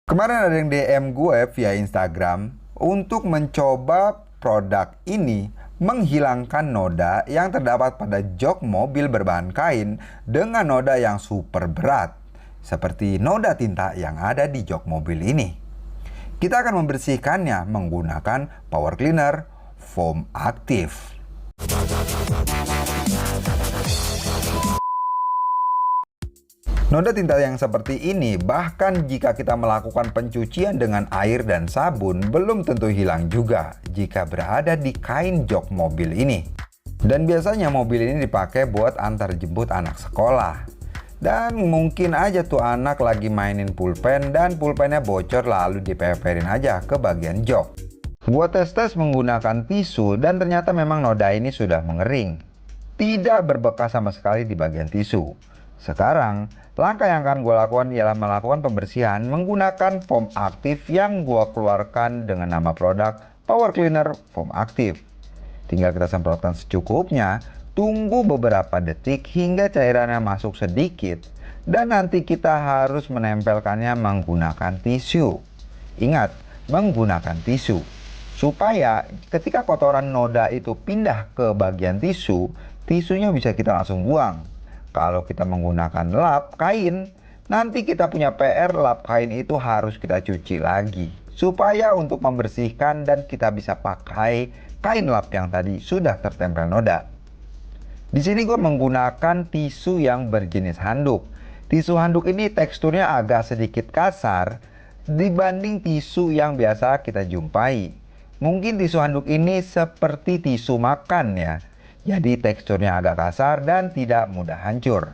Kemarin ada yang DM gue via Instagram untuk mencoba produk ini menghilangkan noda yang terdapat pada jok mobil berbahan kain dengan noda yang super berat, seperti noda tinta yang ada di jok mobil ini. Kita akan membersihkannya menggunakan power cleaner foam aktif. Noda tinta yang seperti ini, bahkan jika kita melakukan pencucian dengan air dan sabun, belum tentu hilang juga jika berada di kain jok mobil ini. Dan biasanya mobil ini dipakai buat antar jemput anak sekolah. Dan mungkin aja tuh anak lagi mainin pulpen dan pulpennya bocor lalu dipeperin aja ke bagian jok. Gua tes-tes menggunakan tisu dan ternyata memang noda ini sudah mengering. Tidak berbekas sama sekali di bagian tisu. Sekarang, langkah yang akan gue lakukan ialah melakukan pembersihan menggunakan foam aktif yang gue keluarkan dengan nama produk Power Cleaner Foam Aktif. Tinggal kita semprotkan secukupnya, tunggu beberapa detik hingga cairannya masuk sedikit, dan nanti kita harus menempelkannya menggunakan tisu. Ingat, menggunakan tisu. Supaya ketika kotoran noda itu pindah ke bagian tisu, tisunya bisa kita langsung buang. Kalau kita menggunakan lap kain, nanti kita punya PR lap kain itu harus kita cuci lagi. Supaya untuk membersihkan dan kita bisa pakai kain lap yang tadi sudah tertempel noda. Di sini gue menggunakan tisu yang berjenis handuk. Tisu handuk ini teksturnya agak sedikit kasar dibanding tisu yang biasa kita jumpai. Mungkin tisu handuk ini seperti tisu makan ya. Jadi teksturnya agak kasar dan tidak mudah hancur.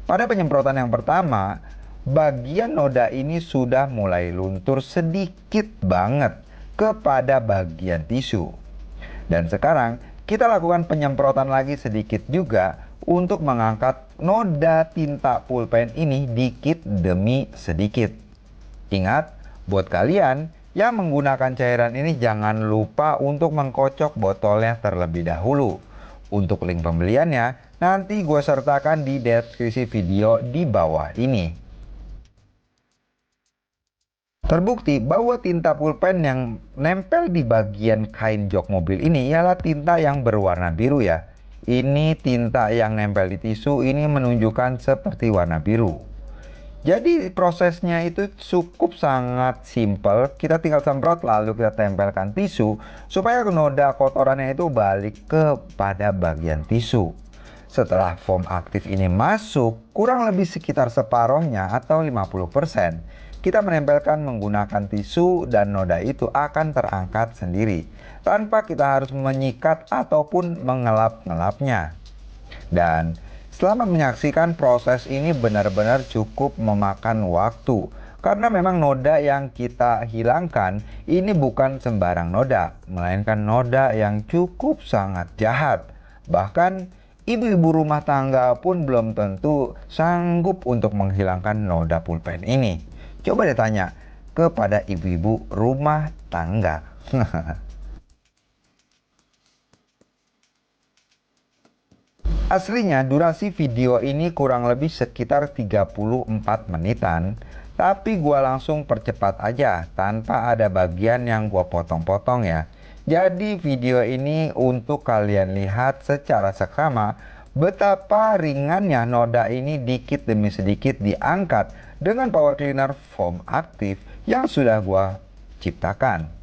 Pada penyemprotan yang pertama, bagian noda ini sudah mulai luntur sedikit banget kepada bagian tisu. Dan sekarang kita lakukan penyemprotan lagi sedikit juga untuk mengangkat noda tinta pulpen ini dikit demi sedikit. Ingat, buat kalian yang menggunakan cairan ini jangan lupa untuk mengkocok botolnya terlebih dahulu. Untuk link pembeliannya nanti gue sertakan di deskripsi video di bawah ini. Terbukti bahwa tinta pulpen yang nempel di bagian kain jok mobil ini ialah tinta yang berwarna biru ya. Ini tinta yang nempel di tisu ini menunjukkan seperti warna biru. Jadi prosesnya itu cukup sangat simpel. Kita tinggal semprot lalu kita tempelkan tisu supaya noda kotorannya itu balik kepada bagian tisu. Setelah foam aktif ini masuk, kurang lebih sekitar separohnya atau 50%, kita menempelkan menggunakan tisu dan noda itu akan terangkat sendiri tanpa kita harus menyikat ataupun mengelap-ngelapnya. Dan selama menyaksikan proses ini benar-benar cukup memakan waktu. Karena memang noda yang kita hilangkan ini bukan sembarang noda, melainkan noda yang cukup sangat jahat. Bahkan ibu-ibu rumah tangga pun belum tentu sanggup untuk menghilangkan noda pulpen ini. Coba deh tanya kepada ibu-ibu rumah tangga. Aslinya durasi video ini kurang lebih sekitar 34 menitan, tapi gua langsung percepat aja tanpa ada bagian yang gua potong-potong ya. Jadi video ini untuk kalian lihat secara seksama betapa ringannya noda ini dikit demi sedikit diangkat dengan power cleaner foam aktif yang sudah gua ciptakan.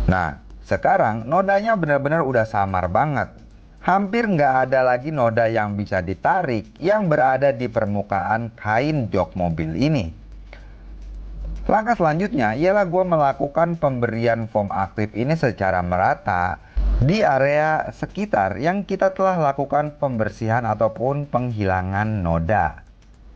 Nah, sekarang nodanya benar-benar udah samar banget. Hampir nggak ada lagi noda yang bisa ditarik yang berada di permukaan kain jok mobil ini. Langkah selanjutnya ialah gue melakukan pemberian foam aktif ini secara merata di area sekitar yang kita telah lakukan pembersihan ataupun penghilangan noda.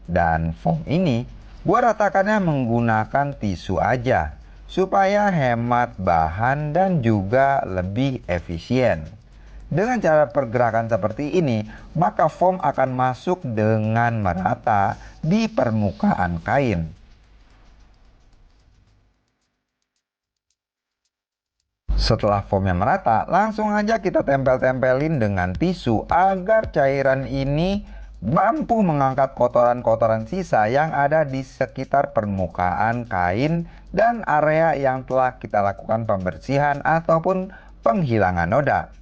Dan foam ini gue ratakannya menggunakan tisu aja supaya hemat bahan dan juga lebih efisien. Dengan cara pergerakan seperti ini, maka foam akan masuk dengan merata di permukaan kain. Setelah foamnya merata, langsung aja kita tempel-tempelin dengan tisu agar cairan ini mampu mengangkat kotoran-kotoran sisa yang ada di sekitar permukaan kain dan area yang telah kita lakukan pembersihan ataupun penghilangan noda.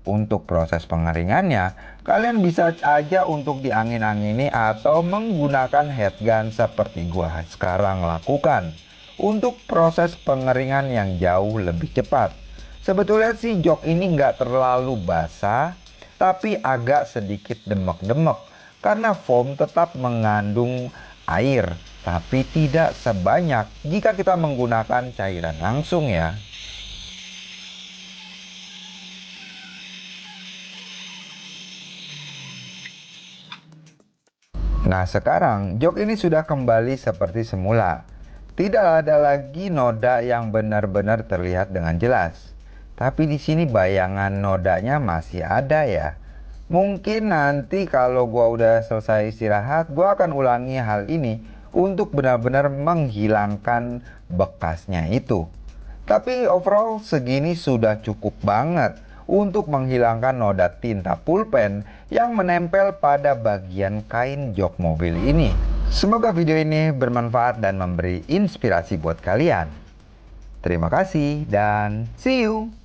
Untuk proses pengeringannya, kalian bisa aja untuk diangin-angini atau menggunakan head gun seperti gua sekarang lakukan untuk proses pengeringan yang jauh lebih cepat. Sebetulnya sih jok ini nggak terlalu basah, tapi agak sedikit demek-demek karena foam tetap mengandung air, tapi tidak sebanyak jika kita menggunakan cairan langsung ya. Nah sekarang jok ini sudah kembali seperti semula. Tidak ada lagi noda yang benar-benar terlihat dengan jelas. Tapi di sini bayangan nodanya masih ada ya. Mungkin nanti kalau gua udah selesai istirahat, gua akan ulangi hal ini untuk benar-benar menghilangkan bekasnya itu. Tapi overall segini sudah cukup banget untuk menghilangkan noda tinta pulpen yang menempel pada bagian kain jok mobil ini. Semoga video ini bermanfaat dan memberi inspirasi buat kalian. Terima kasih dan see you!